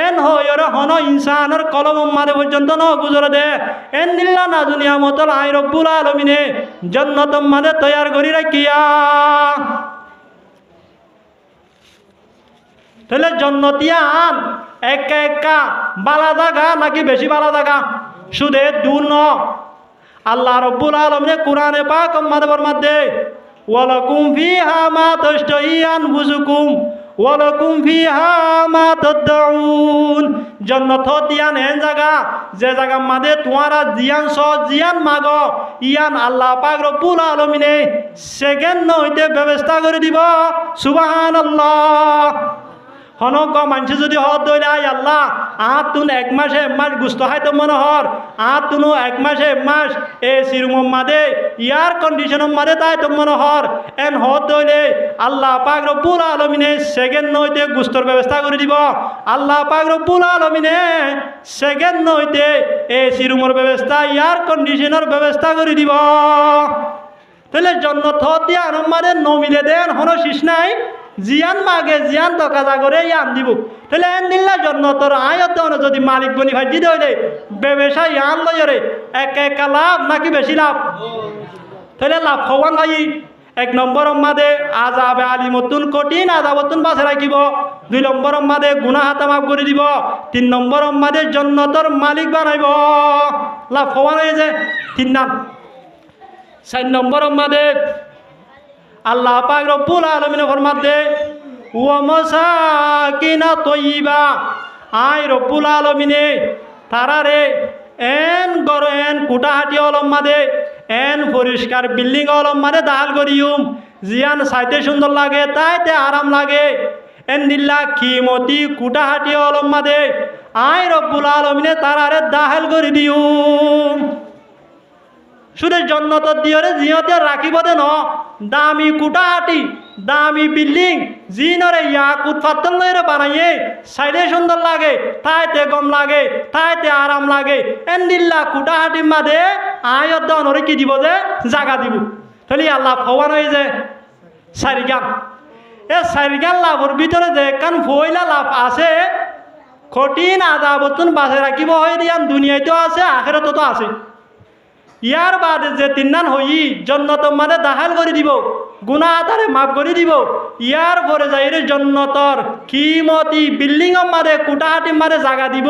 N হয়রে হন ইনসানের কলম মাদে পর্যন্ত ন গুজর দে এন নিল্লা না দুনিয়া মতল আই রব্বুল আলমিনে জন্নত মাদে তৈয়ার করি রাখিয়া তাহলে জন্নতিয়া আন একা একা বালা জাগা নাকি বেশি বালা জাগা শুধু দূর ন আল্লাহ রব্বুল আলমিনে কোরআনে পাক মাদবর মধ্যে ওয়ালাকুম ফিহা মা তাশতাহি আনফুসুকুম ওয়ালাকুম ফিহা মা তাদউন জন্নত দিয়ান এন জায়গা যে জায়গা মাদে তোমারা জিয়ান স জিয়ান মাগ ইয়ান আল্লাহ পাক রব্বুল আলামিনে সেকেন্ড হইতে ব্যবস্থা করে দিব সুবহানাল্লাহ হনক মানুষ যদি হদ দইলে আই আল্লাহ তুন এক মাসে গুস্ত খাইতো মনে হর তুনো এক মাসে মাস এ সিরুম মাদে ইয়ার কন্ডিশন মাদে তাই তো মনে হর এন হদ দইলে আল্লাহ পাক রব্বুল আলামিনে সেকেন্ড নইতে গুস্তর ব্যবস্থা করে দিব আল্লাহ পাক রব্বুল আলামিনে সেকেন্ড নইতে এ সিরুমর ব্যবস্থা ইয়ার কন্ডিশনের ব্যবস্থা করে দিব তাহলে জন্নত হদ দিয়া আনমাদে নমিলে দেন হন শিস নাই জিয়ান মাগে জিয়ান দকা জাগরে ইয়ান দিব তাহলে এন দিল্লা জন্নতর আয়ত যদি মালিক বনি ভাই দিতে হইলে ব্যবসা ইয়ান লইরে এক একা লাভ নাকি বেশি লাভ তাহলে লাভ হওয়ান ভাই এক নম্বর মাদে আজাবে আলিমতুন কঠিন আজাবতুন বাঁচে রাখিব দুই নম্বর মাদে গুনাহ হাতা মাফ করে দিব তিন নম্বর মাদে জন্নতর মালিক বানাইব লাভ হওয়ান হয়ে যায় তিন নাম চার নম্বর মাদে আল্লাহ পাক রব্বুল আলামিনে ফরমাতে ওয়া মাসাকিনা তাইয়্যিবা আই রব্বুল আলামিনে তারারে এন গর এন কুটাহাটি অলম মাদে এন পরিষ্কার বিল্ডিং অলম মাদে দাল করিউম জিয়ান সাইতে সুন্দর লাগে তাইতে আরাম লাগে এন দিল্লা কিমতি কুটাহাটি অলম মাদে আই রব্বুল আলামিনে তারারে দাহাল করে দিউম শুধু জন্নত দিয়রে জিয়তে রাখিব দে ন দামি কুটাহাটি দামি বিল্ডিং জিনরে ইয়াকুত পাথর লইরে বানাইয়ে সাইডে সুন্দর লাগে তাইতে গম লাগে তাইতে আরাম লাগে এন্দিল্লা কুটাহাটি মাদে আয়ত দনরে কি দিব যে জাগা দিব তাহলে আল্লাহ ফওয়ান হয়ে যে সারিগান এ সারিগান লাভর ভিতরে যে কান ফইলা লাভ আছে কঠিন আযাবতুন বাঁচে রাখিব হয় দিয়ান দুনিয়াতেও আছে আখিরাতেও আছে ইয়ার বাদে যে তিননান হই জন্নত মানে দাহাল করে দিব গুনাহ তারে মাফ করে দিব ইয়ার পরে যাইরে জন্নতর কিমতি বিল্ডিং মারে কুটাহাটি মারে জায়গা দিব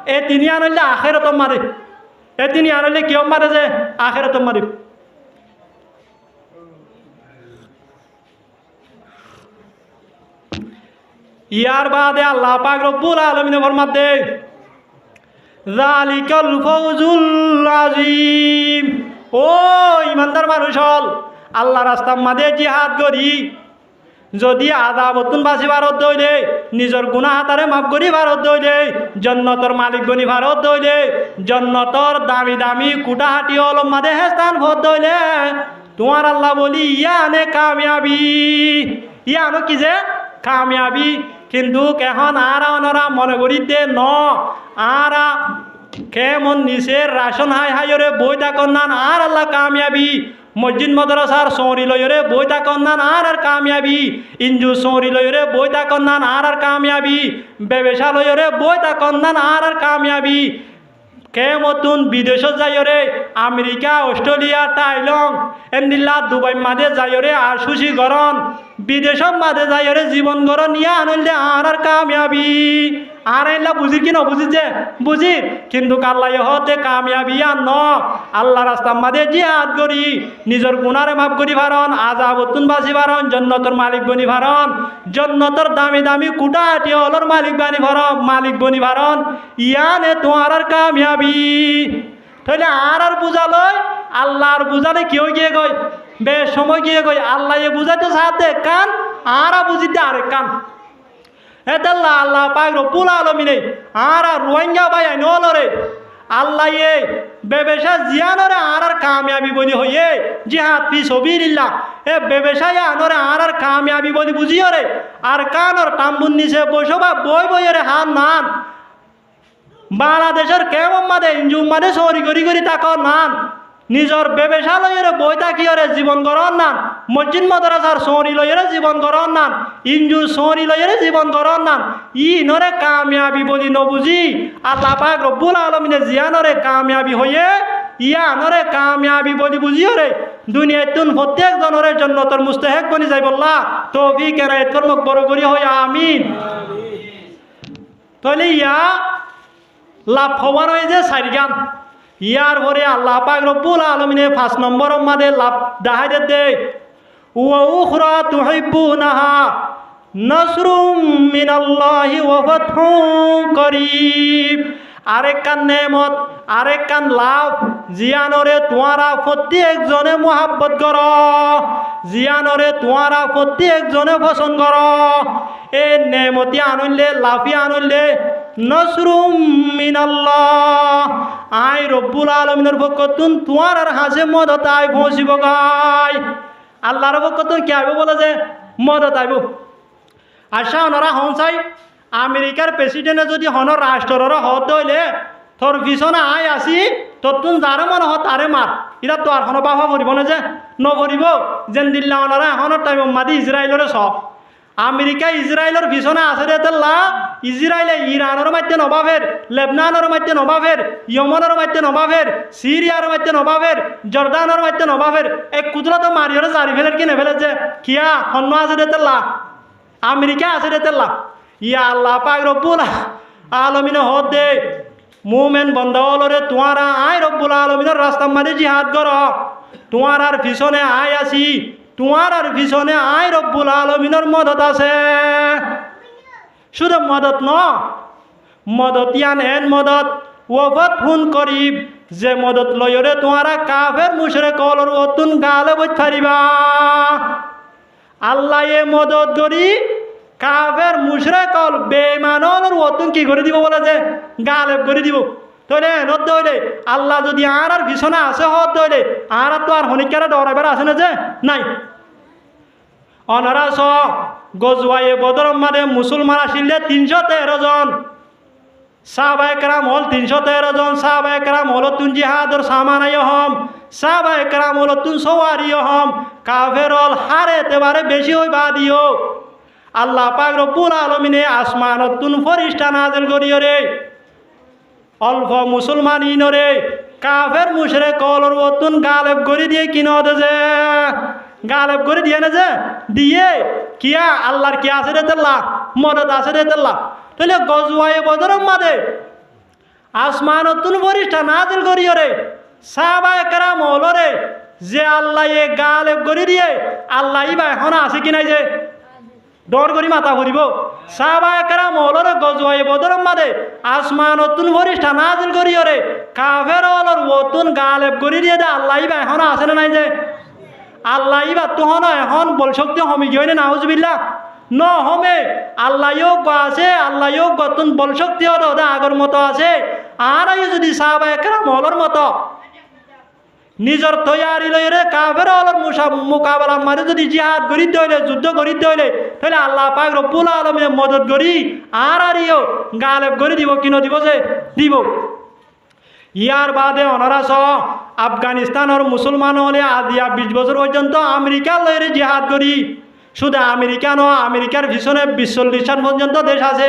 এ তিনি আনলে আখিরাত মারে এ তিনি আনলে কিয় মারে যে আখিরাত মারে ইয়ার বাদে আল্লাহ পাক রব্বুল আলামিন ফরমাতে যালিকাল ফাউজুল আযীম ও ইমানদার মানুষ হল আল্লাহ রাস্তার মাঝে জিহাদ করি যদি আযাবতুন বাঁচি ভারত দইলে নিজের গুনাহ তারে মাফ করি ভারত দইলে জন্নতর মালিক বনি ভারত দইলে জন্নতর দামি দামি কুটাহাটি অলম মাঝে স্থান ভর দইলে তোমার আল্লাহ বলি ইয়ানে কামিয়াবি ইয়ানো কি যে কামিয়াবি কিন্তু কেহন আরা অনরা মনে করি দে ন আরা কেমন নিচের রাশন হাই হাইরে বই থাকন্নান আর আল্লাহ কামিয়াবি মসজিদ মাদ্রাসার সৌরি লয়রে বই থাকন্নান আর কামিয়াবি ইঞ্জু সৌরি লয়রে বই থাকন্নান আর কামিয়াবি ব্যবসা লয়রে বই থাকন্নান আর কামিয়াবি কেমতুন বিদেশ যাইরে আমেরিকা অস্ট্রেলিয়া থাইল্যান্ড এমনিল্লা দুবাই মাঝে যাইরে আর সুশি গরণ বিদেশত মাঝে যাইরে জীবন গরণ নিয়ে আনলে আর কামিয়াবি আর এলা বুঝি কি ন বুঝি যে বুঝি কিন্তু আল্লাহ হতে কামিয়াবি আর ন আল্লাহ রাস্তার মাঝে জিহাদ করি নিজের গুনারে মাফ করি ভারণ আযাবতুন বাঁচি ভারণ জন্নতর মালিক বনি ভারণ জন্নতর দামি দামি কুটাহাটি হলর মালিক বানি ভারণ মালিক বনি ভারণ ইয়ানে তোমার আর কামিয়াবি তাহলে আর বুঝালয় আল্লাহর বুঝালে কেউ গিয়ে গয় বেশ সময় গিয়ে গয় আল্লাহ বুঝাতে সাথে কান আর বুঝিতে আরেক কান হেদাল্লাহ আল্লাহ পাক রব্বুল আলামিনে আর রোহিঙ্গা ভাই আইনরে আল্লাহ এ ব্যবসা জিয়ানরে আর কামিয়াবি বলি হইয়ে জিহাদ ফি সাবিলিল্লাহ এ ব্যবসায় আনরে আর কামিয়াবি বলি বুঝিও রে আর কানর টাম্বুন নিচে বসবা বই বইরে হান নান বাংলাদেশের কেমন মাদে ইঞ্জুম মাদে সরি করি করি তাক নান নিজর ব্যবসা লইরে বই থাকিরে জীবন গড়ন নান, মসজিদ মাদ্রাসার সৌরি লইরে জীবন গড়ন নান, ইঞ্জুর সৌরি লইরে জীবন গড়ন নান, ই নরে কামিয়াবি বলি নবুঝি আল্লাহ পাক রব্বুল আলামিনে জিয়ানরে কামিয়াবি হয়ে ইয়া নরে কামিয়াবি বলি বুঝিও রে দুনিয়ায় তুন প্রত্যেক জনের জন্য তোর মুস্তাহিক বনি যাই বললা তৌফিক এনায়েত ফরমাক বড় করি হয় আমিন। তাহলে ইয়া লাভ হওয়ার হয় যে চারি গান ইয়ার পরে আল্লাহ পাক রব্বুল আলামিনে 5 নম্বর মাদে লাভ দেখাই দে ওয়া উখরা তুহিব্বুনাহা নাসরুম মিনাল্লাহি ওয়া ফাতহুম করিব। আরেক কান নেমত আরেক কান লাভ জিয়ানরে তোয়ারা প্রত্যেকজনে মোহাব্বত কর, জিয়ানরে তোয়ারা প্রত্যেকজনে পছন্দ কর। এ নেমতি আনলে লাফি আনলে নসরুম মিনাল্লাহ আই রব্বুল আলামিনের পক্ষতুন তোমার আর হাসে মদত আই পৌঁছিব গাই। আল্লাহর পক্ষতুন কি আইব বলে যে মদত আইব। আশা ওনারা হন চাই আমেরিকার প্রেসিডেন্টে যদি হন রাষ্ট্রের হদ হইলে তোর পিছনে আই আসি তোর তুন যারে মনে হয় তারে মার, এটা তো আর হন বাবা ভরিব না যে নভরিব যেন দিল্লা ওনারা এখনের টাইম মাদি ইসরায়েলের সব আমেরিকা ইসরায়েলের পিছনে আছে রে তেল্লা ইসরায়েলে ইরানের মাধ্যমে নবাবের, লেবনানের মাধ্যমে নবাবের, ইয়মনের মাধ্যমে নবাবের, সিরিয়ার মাধ্যমে নবাবের, জর্দানের মাধ্যমে নবাবের এক কুদরা তো মারিয়রে জারি ফেলের কিনে ফেলে যে কিয়া হন্য আছে রে তেল্লা আমেরিকা আছে রে তেল্লা। ইয়া আল্লাহ পাক রব্বুল আলামিনে হদ দে মুমেন বন্দাওয়ালরে তোমারা আই রব্বুল আলামিনের রাস্তা মাঝে জিহাদ কর, তোমার আর পিছনে আই আসি, তোমার আর পিছনে আই রব্বুল আলামিনের মদত আছে। শুধু মদত ন মদত ইয়ান এন মদত ওফত ফোন করিব যে মদত লয়রে তোমারা কাফের মুশরিক কলর অতুন গালে বই থারিবা। আল্লাহ এ মদত করি কাফের মুশরিক কল বেঈমানর অতুন কি করে দিব বলে যে গালেব করে দিব। তাহলে নদ হইলে আল্লাহ যদি আর পিছনে আসে হদ হইলে আর তো আর হনিকারে ডরাইবার আছে না যে নাই। অনারা স গজওয়ায়ে বদর মাদে মুসলমান আসিলে 313 জন, সাহাবায়ে কেরাম হল 313 জন, সাহাবায়ে কেরাম হল তুন জিহাদর সামানায় হম, সাহাবায়ে কেরাম হল তুন সওয়ারিয় হম, কাফের হল হারে এতেবারে বেশি হই বা দিও। আল্লাহ পাক রব্বুল আলামিনে আসমানত তুন ফরিস্তা নাজিল করিও রে অল্প মুসলমান ইনরে কাফের মুশরিক কলর অতুন গালেব করে দিয়ে কিনো দে যে গালেব করে দিয়ে না যে দিয়ে কিয়া আল্লাহর কি আছে রে তেল্লা মদত আছে রে তেল্লা। তাহলে গজওয়ায়ে বদর মাদে আসমানত তুন ফরিস্তা নাজিল করিও রে সাহাবায়ে কেরাম হল রে যে আল্লাহ এ গালেব করে দিয়ে আল্লাহ ইবা এখন আছে কি নাই যে ডর করি মাথা ভরিব। সাহাবায়ে কেরাম হলর গজওয়ায়ে বদর মাদে আসমান অতুন ফরিস্তা নাজিল করিও রে কাফের হলর অতুন গালেব করি দিয়ে দে আল্লাহ ইবা এখন আছে না নাই যে আল্লাহ ইবা তোহন এখন বল শক্তি হমি গিয়ে না নাউজুবিল্লাহ ন হমে আল্লাহ যোগ্য আছে, আল্লাহ যোগ্য তুন বল শক্তি হল আগর মতো আছে। আর যদি সাহাবায়ে কেরাম হলর মতো নিজের তৈয়ারি লইরে কাফের হলর মোকাবেলা মারে যদি জিহাদ করি হইলে যুদ্ধ করি হইলে তাহলে আল্লাহ পাক রব্বুল আলামিনে মদত করি আর আরিও গালেব করে দিব কিনো দিব যে দিব। ইয়ার বাদে অনারা স আফগানিস্তানের মুসলমান হলে আদিয়া 20 বছর পর্যন্ত আমেরিকা লইরে জিহাদ করি। শুধু আমেরিকা ন আমেরিকার পিছনে 40 পর্যন্ত দেশ আছে।